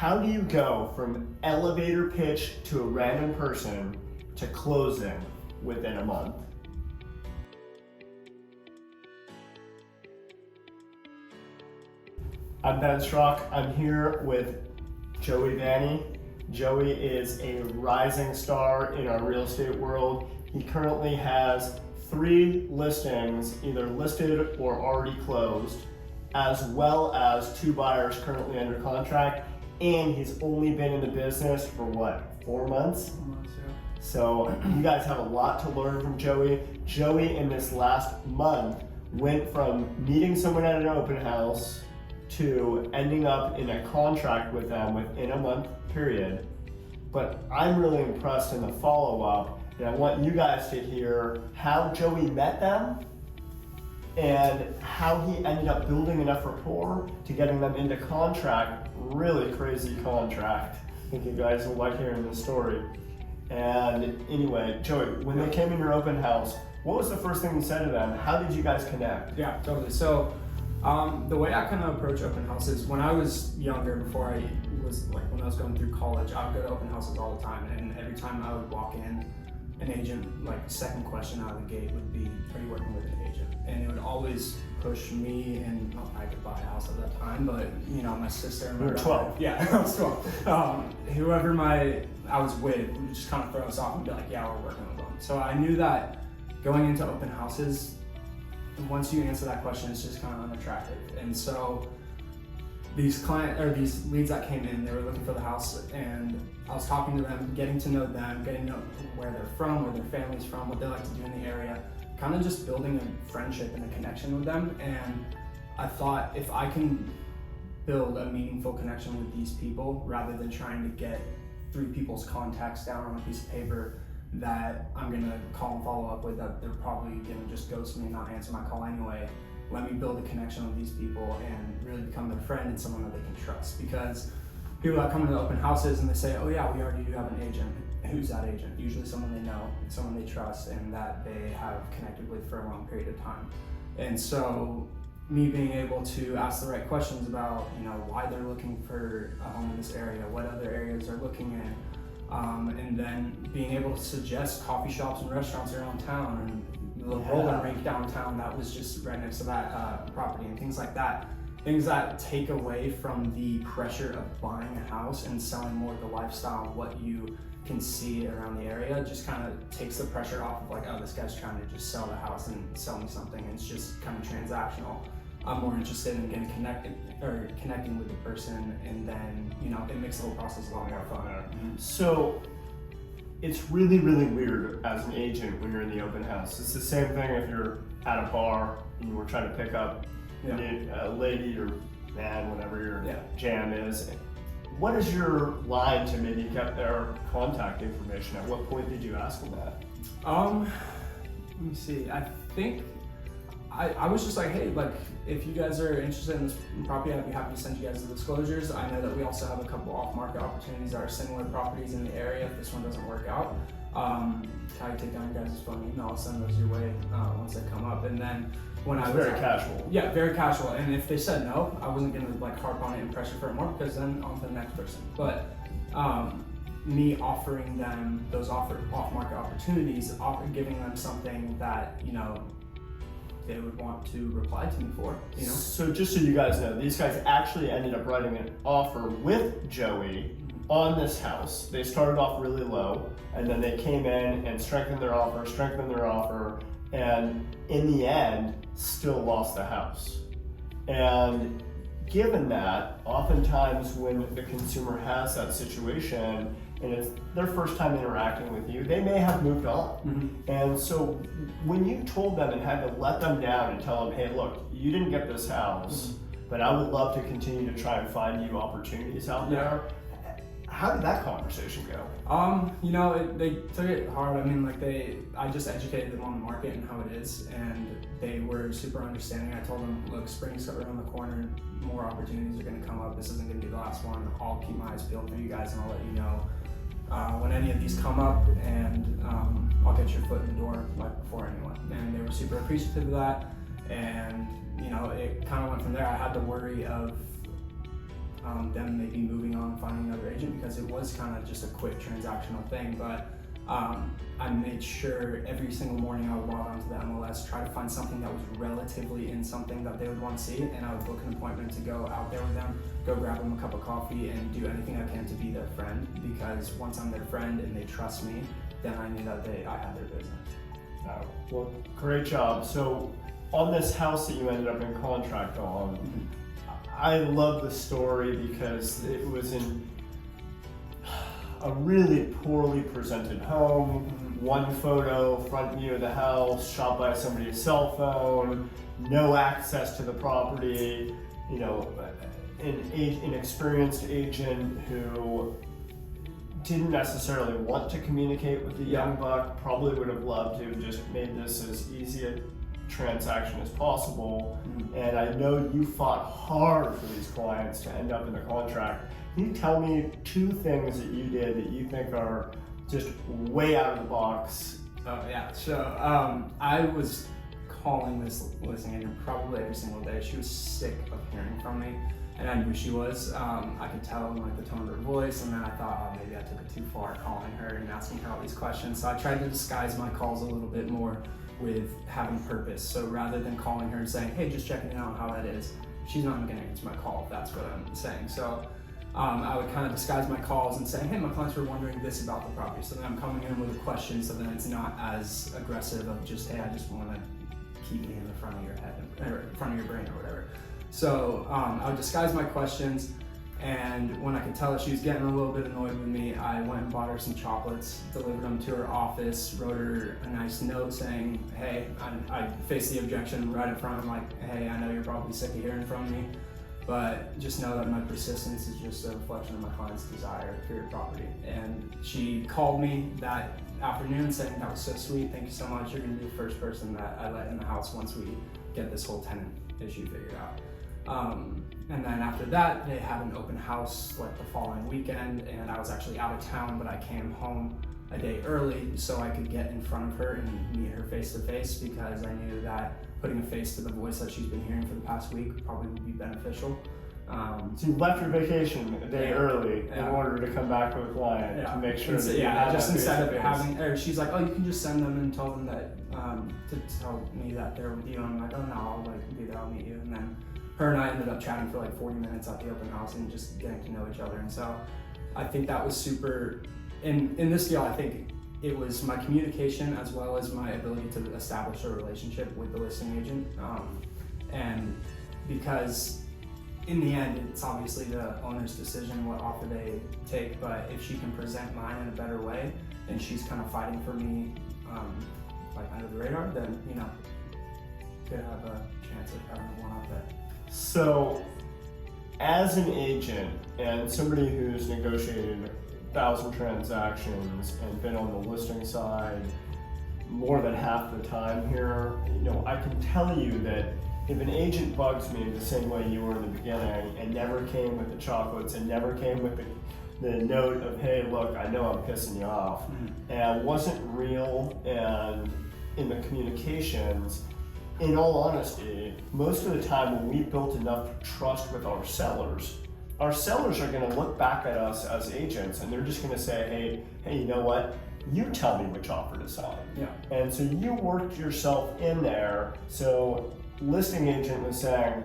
How do you go from elevator pitch to a random person to closing within a month? I'm Ben Strock. I'm here with Joey Vanni. Joey is a rising star in our real estate world. He currently has 3 listings, either listed or already closed, as well as 2 buyers currently under contract. And he's only been in the business for what, 4 months? 4 months, yeah. So you guys have a lot to learn from Joey. Joey in this last month went from meeting someone at an open house to ending up in a contract with them within a month period. But I'm really impressed in the follow-up, and I want you guys to hear how Joey met them and how he ended up building enough rapport to getting them into contract. Really crazy contract. I think you guys will like hearing this story. And anyway, Joey, when they came in your open house, what was the first thing you said to them? How did you guys connect? Yeah, totally. So the way I kind of approach open houses, when I was younger, before I was when I was going through college, I would go to open houses all the time, and every time I would walk in, an agent, second question out of the gate would be, are you working with an agent? And it would always push me, and I could buy a house at that time, but my sister and my You were 12. Yeah, I was 12. Whoever I was with would just kind of throw us off and be like, yeah, we're working with them. So I knew that going into open houses, once you answer that question, it's just kind of unattractive. And so these leads that came in, they were looking for the house, and I was talking to them, getting to know them, getting to know where they're from, where their family's from, what they like to do in the area, kind of just building a friendship and a connection with them. And I thought, if I can build a meaningful connection with these people, rather than trying to get 3 people's contacts down on a piece of paper that I'm gonna call and follow up with, that they're probably gonna just ghost me and not answer my call anyway. Let me build a connection with these people and really become their friend and someone that they can trust. Because people that come into open houses and they say, oh yeah, we already do have an agent. Who's that agent? Usually someone they know, someone they trust, and that they have connected with for a long period of time. And so me being able to ask the right questions about why they're looking for a home in this area, what other areas they're looking in, and then being able to suggest coffee shops and restaurants around town, and the roller rink downtown that was just right next to that property, and things like that. Things that take away from the pressure of buying a house and selling more of the lifestyle of what you can see around the area. Just kind of takes the pressure off of oh, this guy's trying to just sell the house and sell me something. It's just kind of transactional. I'm more interested in getting connecting with the person, and then it makes the whole process a lot more fun. So it's really, really weird as an agent when you're in the open house. It's the same thing if you're at a bar and you were trying to pick up a lady or man, whatever your jam is. What is your line to maybe get their contact information? At what point did you ask them that? Let me see. I think I was just like, hey, if you guys are interested in this property, I'd be happy to send you guys the disclosures. I know that we also have a couple off-market opportunities that are similar properties in the area if this one doesn't work out. Can I take down your guys' phone email? I'll send those your way once they come up. And then when I was very casual. Yeah, very casual. And if they said no, I wasn't gonna harp on it and pressure for it more, because then on to the next person. But me offering them those off-market opportunities, giving them something that they would want to reply to me for, So just so you guys know, these guys actually ended up writing an offer with Joey on this house. They started off really low, and then they came in and strengthened their offer, and in the end, still lost the house. And given that, oftentimes when the consumer has that situation, and it's their first time interacting with you, they may have moved on. And so when you told them and had to let them down and tell them, hey, look, you didn't get this house, but I would love to continue to try and find you opportunities out there. How did that conversation go? They took it hard. I mean, I just educated them on the market and how it is, and they were super understanding. I told them, look, spring's around the corner, more opportunities are gonna come up. This isn't gonna be the last one. I'll keep my eyes peeled for you guys, and I'll let you know when any of these come up, and I'll get your foot in the door before anyone. And they were super appreciative of that, and it kind of went from there. I had the worry of them maybe moving on, finding agent because it was kind of just a quick transactional thing, but I made sure every single morning I would log onto the MLS, try to find something that was relatively in something that they would want to see, and I would book an appointment to go out there with them, go grab them a cup of coffee, and do anything I can to be their friend, because once I'm their friend and they trust me, then I knew that I had their business. Oh, well, great job. So on this house that you ended up in contract on, I love the story because it was in a really poorly presented home, one photo, front view of the house, shot by somebody's cell phone, no access to the property, you know, an experienced agent who didn't necessarily want to communicate with the young buck, probably would have loved to have just made this as easy a transaction as possible. And I know you fought hard for these clients to end up in the contract. Can you tell me 2 things that you did that you think are just way out of the box? Oh yeah, so I was calling this listing agent probably every single day. She was sick of hearing from me, and I knew she was. I could tell in like the tone of her voice, and then I thought, oh, maybe I took it too far calling her and asking her all these questions. So I tried to disguise my calls a little bit more with having purpose. So rather than calling her and saying, hey, just checking out how that is, she's not gonna answer my call if that's what I'm saying. So I would kind of disguise my calls and say, hey, my clients were wondering this about the property. So then I'm coming in with a question, so then it's not as aggressive of just, hey, I just want to keep me in the front of your head, or front of your brain or whatever. So I would disguise my questions, and when I could tell that she was getting a little bit annoyed with me, I went and bought her some chocolates, delivered them to her office, wrote her a nice note saying, hey, I faced the objection right in front. I'm like, hey, I know you're probably sick of hearing from me, but just know that my persistence is just a reflection of my client's desire for your property. And she called me that afternoon saying, that was so sweet, thank you so much. You're gonna be the first person that I let in the house once we get this whole tenant issue figured out. And then after that, they had an open house like the following weekend, and I was actually out of town, but I came home a day early so I could get in front of her and meet her face to face, because I knew that putting a face to the voice that she's been hearing for the past week probably would be beneficial. So you left your vacation a day early in order to come back with a client to make sure that you had just that instead of face-to-face. having, or she's like, oh, you can just send them and tell them that, to tell me that they're with you. And I'm like, oh no, I'll like be there, I'll meet you. And then her and I ended up chatting for like 40 minutes at the open house and just getting to know each other. And so I think that was super, in this deal, I think it was my communication as well as my ability to establish a relationship with the listing agent. And because in the end, it's obviously the owner's decision what offer they take, but if she can present mine in a better way and she's kind of fighting for me like under the radar, then, you know, could have a chance of having a one-off bet. So, as an agent and somebody who's negotiated 1,000 transactions and been on the listing side more than half the time here, you know, I can tell you that if an agent bugs me the same way you were in the beginning and never came with the chocolates and never came with the note of, hey, look, I know I'm pissing you off, and wasn't real and in the communications, in all honesty, most of the time when we built enough trust with our sellers are going to look back at us as agents and they're just going to say, hey, you know what? You tell me which offer to sign. Yeah. And so you worked yourself in there. So listing agent was saying,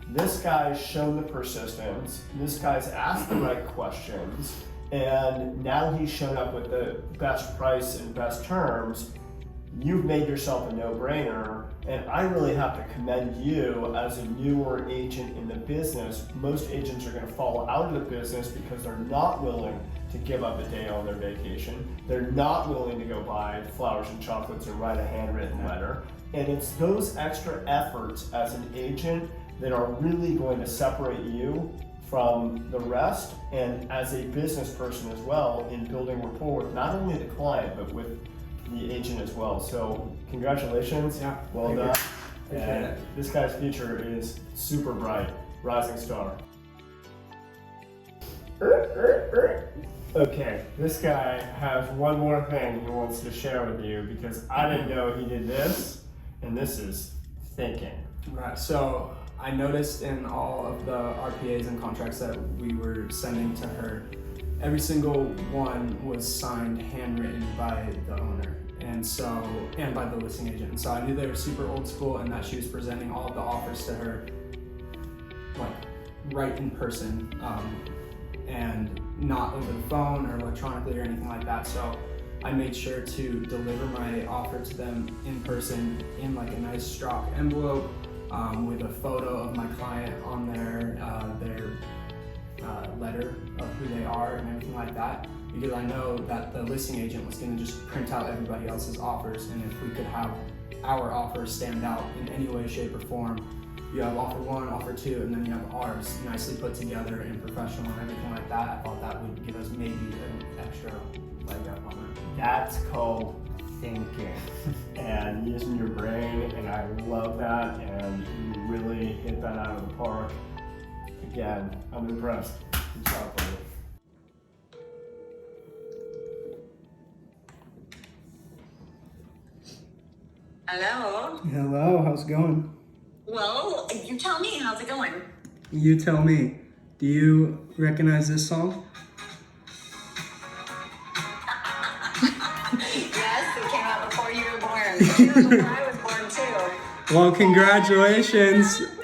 this guy's shown the persistence, this guy's asked the right questions, and now he's shown up with the best price and best terms. You've made yourself a no-brainer, and I really have to commend you as a newer agent in the business. Most agents are going to fall out of the business because they're not willing to give up a day on their vacation. They're not willing to go buy flowers and chocolates and write a handwritten letter. And it's those extra efforts as an agent that are really going to separate you from the rest, and as a business person as well, in building rapport with not only the client, but with the agent as well. So congratulations, well done. And this guy's future is super bright, rising star. Okay, this guy has one more thing he wants to share with you because I didn't know he did this, and this is thinking. Right, so I noticed in all of the RPAs and contracts that we were sending to her, every single one was signed, handwritten by the owner, and by the listing agent. And so I knew they were super old school, and that she was presenting all of the offers to her, like, right in person, and not over the phone or electronically or anything like that. So I made sure to deliver my offer to them in person in like a nice stock envelope, with a photo of my client on their letter of who they are and everything like that, because I know that the listing agent was going to just print out everybody else's offers, and if we could have our offers stand out in any way, shape, or form, you have offer 1, offer 2, and then you have ours nicely put together and professional and everything like that. I thought that would give us maybe an extra leg up on it. That's called thinking and using your brain, and I love that, and you really hit that out of the park. Again, I'm impressed. Good job, buddy. Hello. Hello, how's it going? Well, you tell me, how's it going? You tell me. Do you recognize this song? Yes, it came out before you were born. It came out before I was born too. Well, congratulations. Baby,